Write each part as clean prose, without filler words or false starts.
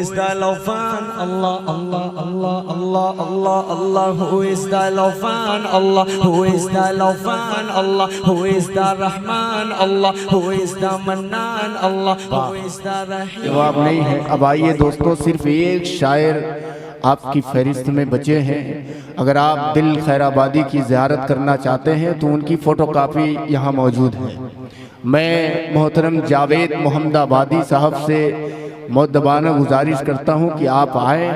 is the Lofan? Allah, Allah, Allah, Allah, Allah, Allah. Who is the Lofan? Allah. Who is the Lofan? Allah. Who is the Rahman? Allah. Who is the Mannan? Allah. Who is the Rahim? जवाब नहीं है। अब आइए दोस्तों, सिर्फ एक शायर आपकी फहरिस्त में बचे हैं। अगर आप दिल खैराबादी की ज़ियारत करना चाहते हैं तो उनकी फ़ोटोकॉपी यहाँ मौजूद है। मैं मोहतरम जावेद मोहम्मदाबादी साहब से मुअद्दबाना गुजारिश करता हूँ कि आप आए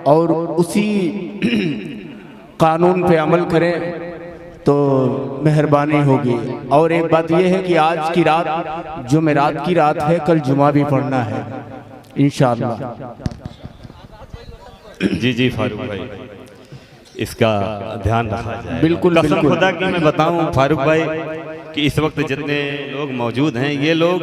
और उसी कानून पे अमल करें तो मेहरबानी होगी। और एक बात यह है कि आज की रात जुमेरात की रात है, कल जुमा भी पढ़ना है इंशाअल्लाह। जी जी फारूक भाई, इसका ध्यान रखा जाए। बिल्कुल कसम बिल्कुल। खुदा की मैं बताऊं फारूक भाई कि इस वक्त जितने लोग मौजूद हैं ये लोग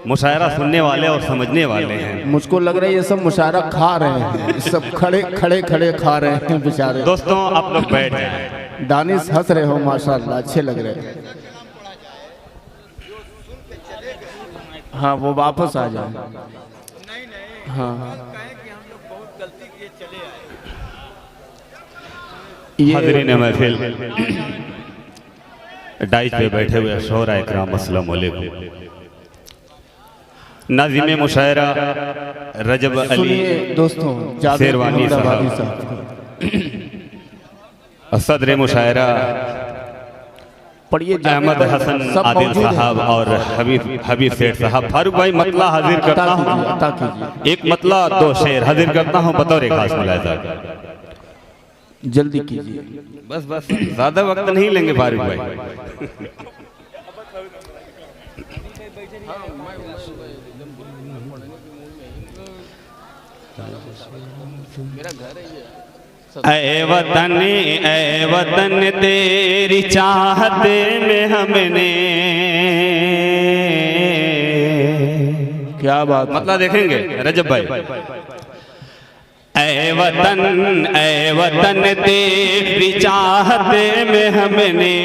मुशायरा सुनने वाले और समझने वाले हैं। मुझको लग रहा है ये सब मुशायरा खा रहे हैं, सब खड़े खड़े खड़े खा रहे हैं बेचारे। दोस्तों आप लोग बैठ जाएं। दानिश हंस रहे हो माशाल्लाह, अच्छे लग रहे हैं। हाँ वो वापस आ जाए। हाँ हाज़रीन महफिल, डाइस पे बैठे हुए शोहरा इकराम अस्सलाम वालेकुम। नाज़िम मुशायरा रजब अली सुनिए दोस्तों, जावेद शेरवानी मोहम्मदाबादी साहब, सदर मुशायरा पढ़िए, अहमद हसन सब आदिल मौजूद हैं। साहब और हबीब सेठ साहब। फारूक भाई मतला हाजिर करता अता कीजिए, हूँ, अता कीजिए। एक मतला दो शेर हाजिर करता हूँ बतौर खास मुलाहिजा। जल्दी कीजिए। बस बस ज्यादा वक्त नहीं लेंगे फारूक भाई। ऐ वतन तेरी चाहत में हमने, क्या बात, मतलब देखेंगे रजब भाई। ऐ वतन तेरी चाहत में हमने,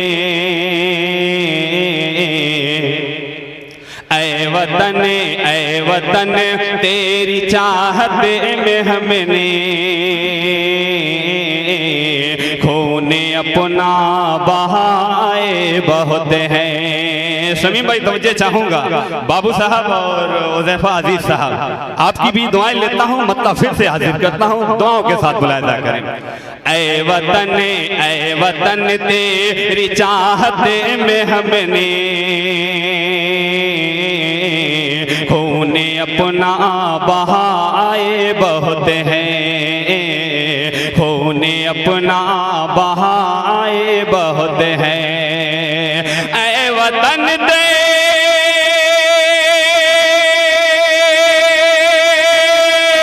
ऐ वतन तेरी चाहत में हमने, खूने अपना बहाए बहुत हैं। शमीम भाई तवज्जो चाहूंगा, बाबू साहब और उज़ैफा अजीज साहब, आपकी भी दुआएं लेता हूं, मतलब फिर से हाजिर करता हूं, दुआओं के साथ मुलाहिजा करें। ऐ वतन तेरी चाहत में हमने, खूने अपना बहाए बहुत हैं, खूने अपना बहाए बहुत हैं। ऐ वतन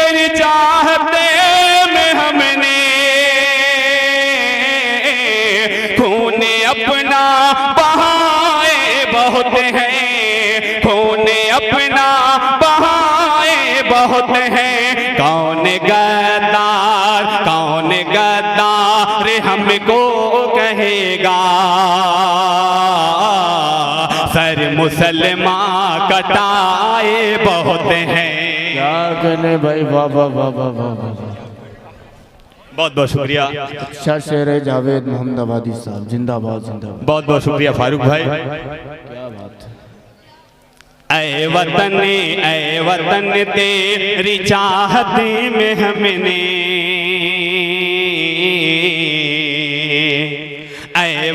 तेरी चाहत में हमने, खूने अपना बहाए बहुत हैं, खूने अपना बहाए बहुत हैं। कौन गद्दार हमको कहेगा, सर मुसलमान कटाए बहुत हैं। क्या कहने भाई, वाह वाह वाह वाह वाह। बहुत बहुत शुक्रिया। अच्छा शेर है जावेद मोहम्मदाबादी साहब, जिंदाबाद जिंदाबाद। बहुत बहुत शुक्रिया फारूक भाई। क्या बात है। ऐ वतन तेरी चाहत में हमने, ऐ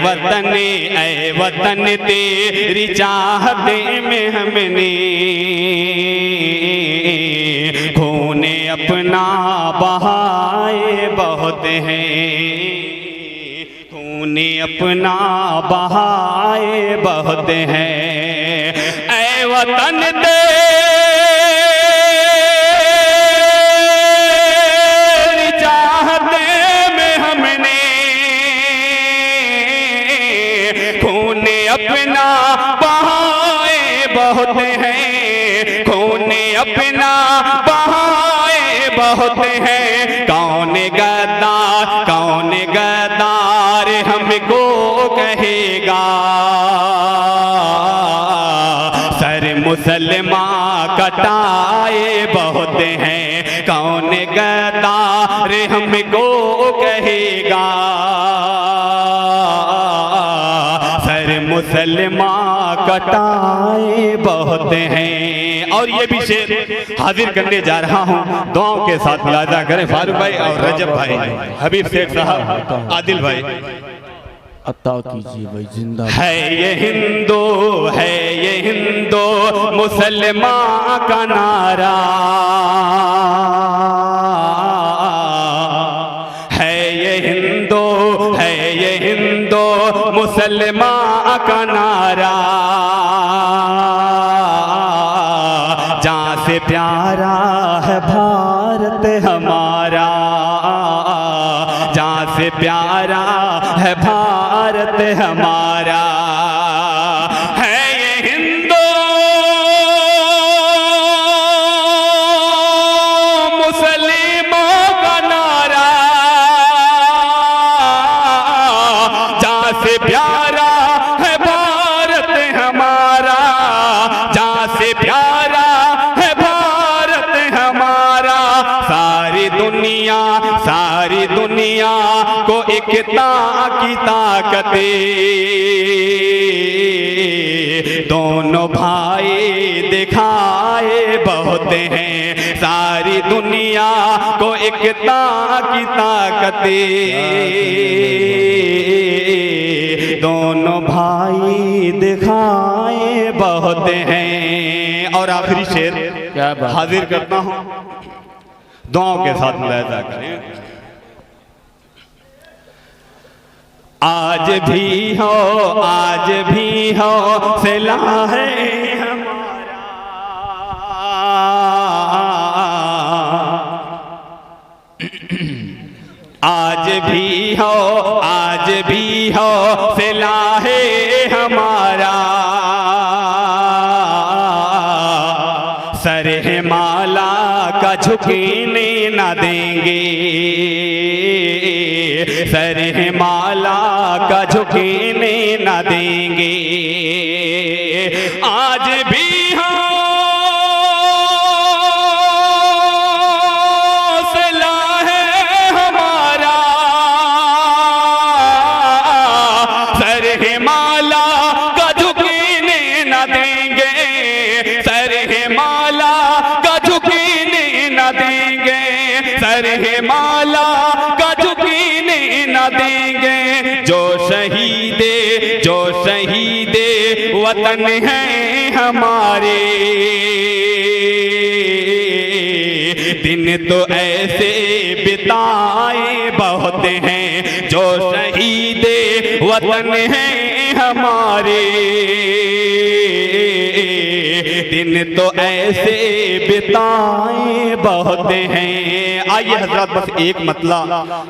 वतन तेरी चाहत में हमने, खूने अपना बहाए बहुत हैं, खूने अपना बहाए बहुत हैं। ऐ वतन तेरी चाहत में हमने, खूने अपना बहाए बहुत हैं, खूने अपना बहाए बहुत हैं। कौन गद्दार हमको कहेगा, मुसलमान कटाए बहुत हैं, कौन गद्दार हमको कहेगा। सर मुसलमान कटाए बहुत हैं। और ये भी शेर हाजिर करने जा रहा हूँ, दुआओं के साथ मुलाजा करें फारूक भाई और रजब भाई, हबीब शेख साहब, आदिल भाई। अता कीजिए भाई, जिंदा है ये हिंदू, है ये हिंदू मुसलमान का नारा, है ये हिंदू, है ये हिंदू मुसलमान का नारा। जहाँ से प्यारा है भारत हमारा, जहाँ से प्यारा है भारत हमारा। है ये हिंदू मुसलिमों का नारा, जहाँ से प्यारा है भारत हमारा, जहाँ से प्यारा है भारत हमारा। सारी दुनिया को एकता की ताकत, दोनों भाई दिखाए बहुत हैं। सारी दुनिया को एकता की ताकत, दोनों भाई दिखाए बहुत हैं। और आखिरी शेर क्या बात, हाजिर करता हूँ, दुआओं के साथ मुलाजा करें। आज भी हो, आज भी हो सिला है हमारा, आज भी हो, आज भी हो सिला है हमारा। सर हिमाला का झुकने न देंगे, सर हिमाला का झुकने न देंगे। आज भी हौसला है हमारा, सर हिमाला का झुकने न देंगे, सर हिमाला का झुकने न देंगे, सर हिमाला का झुकने न देंगे। जो शहीदे वतन हैं हमारे, दिन तो ऐसे बिताए बहुत हैं। जो शहीदे वतन हैं हमारे, दिन तो ऐसे बिताए बहुत हैं। आइए हजरत, बस एक मतला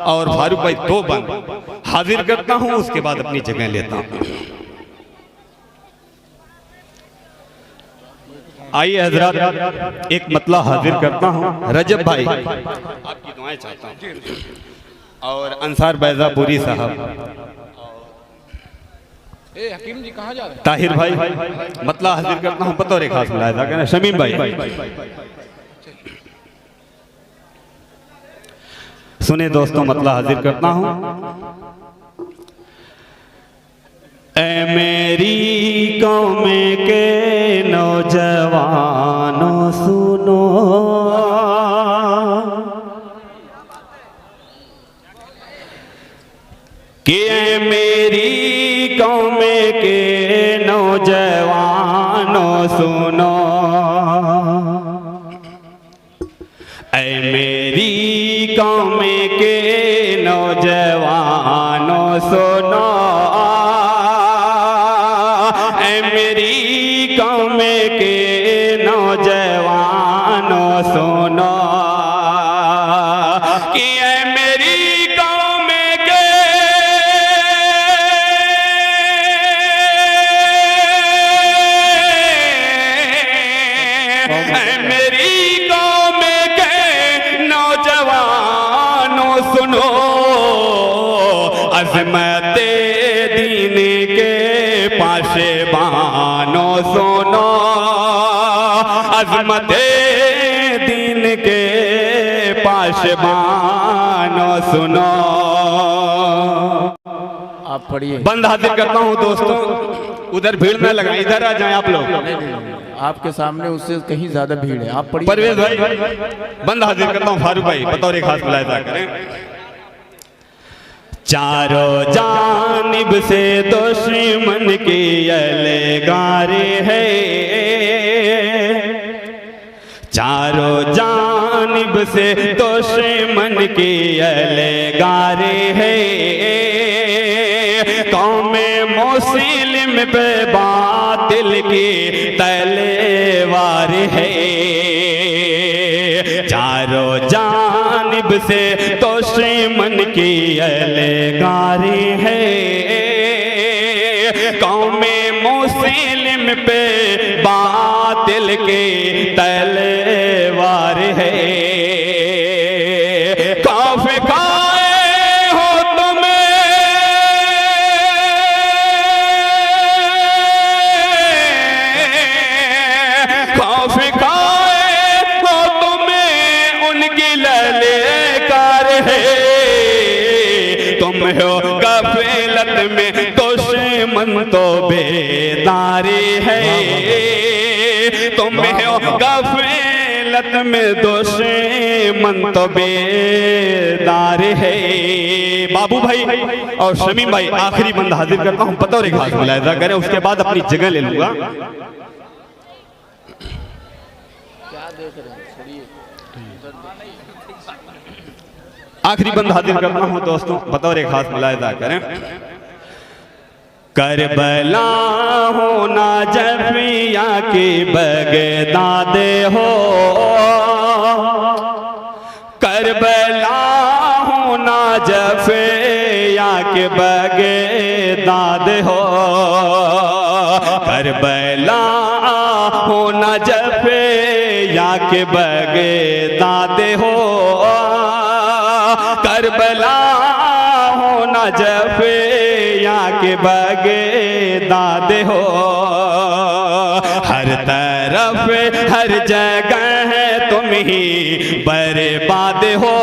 और फारूक भाई दो बंद हाजिर करता हूं, उसके बाद अपनी जगह लेता हूं। आइए हजरत, एक मतला हाजिर करता हूं। रजब भाई आपकी दुआएं चाहता हूं, और अंसार बैजापुरी साहब, हकीम जी कहाँ जा रहे हैं? ताहिर भाई, मतला हाजिर करता हूं बतौर खास मुलाहिजा कहना। शमीम भाई सुने दोस्तों, मतला हाजिर करता हूं। ऐ मेरी कौम के नौजवानों सुनो, कि ऐ मेरी कौम के नौजवानों सुनो, ऐ मेरी कौम के नौजवानों सुनो, ऐ मेरी कौम के नौजवानों सुनो, कि ऐ मेरी कौम के, ऐ मेरी कौम के नौजवानों सुनो, अज़मत दीन के पाशेबानों सुनो, रहमते दीन के पाशबानो सुनो। आप पढ़िए। बंद हाजिर करता हूँ दोस्तों, उधर भीड़ में लगा, इधर आ जाएं आप लोग। आपके सामने उससे कहीं ज्यादा भीड़ है, आप पढ़िए। परवेज भाई, बंद हाजिर करता हूँ। फारूक भाई बतौर एक खास मुलाहिजा करें। चारों जानिब से दुश्मन की अलगारे है, चारों जानिब से दुश्मन की अलगारे है। कौमे मुस्लिम पे बातिल की तलवार है, चारों जानिब से दुश्मन की अलगारे है। कौमे मुस्लिम पे बातिल की तलवार है। खौफ खाए हो तुम्हें, खौफ खाए हो तुम्हें उनकी ललकार है। तुम हो गफलत में दुश्मन तो बेदारी है, तुम हो गफलत में दुश्मन तो बेदार है। बाबू भाई और शमीम भाई आखिरी बंद हाजिर करता हूँ, बतौर एक खास मुलाहिजा करें, उसके बाद अपनी जगह ले लूंगा। आखिरी बंद हाजिर करता हूँ दोस्तों, बतौर एक खास मुलाहिजा करें। करबला हो ना जफिया की बगदाद हो, करबला हो ना जफिया के बगदाद हो, करबला हो ना जफिया के बगदाद हो, करबला हो ना जफिया के बगदाद हो। हर तरफ हर जगह तुम ही बर्बाद हो,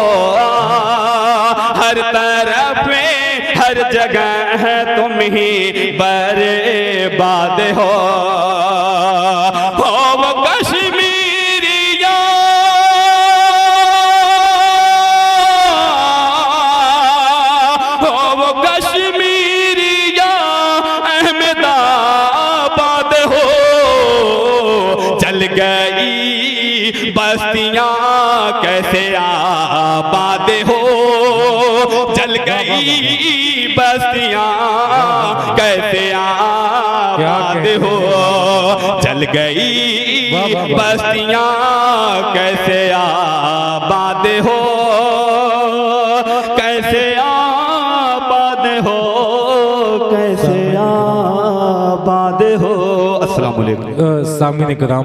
हर तरफ हर जगह तुम ही बर्बाद हो। वो कश्मीरिया वो कश्मीरिया अहमदाबाद हो, चल गई बस्तियां कैसे आबाद हो, चल गई बस्तियां कैसे आबाद हो, चल गई बस्तियां कैसे आबाद हो, कैसे आबाद हो, कैसे आबाद हो। अस्सलाम वालेकुम। सामीन इकराम।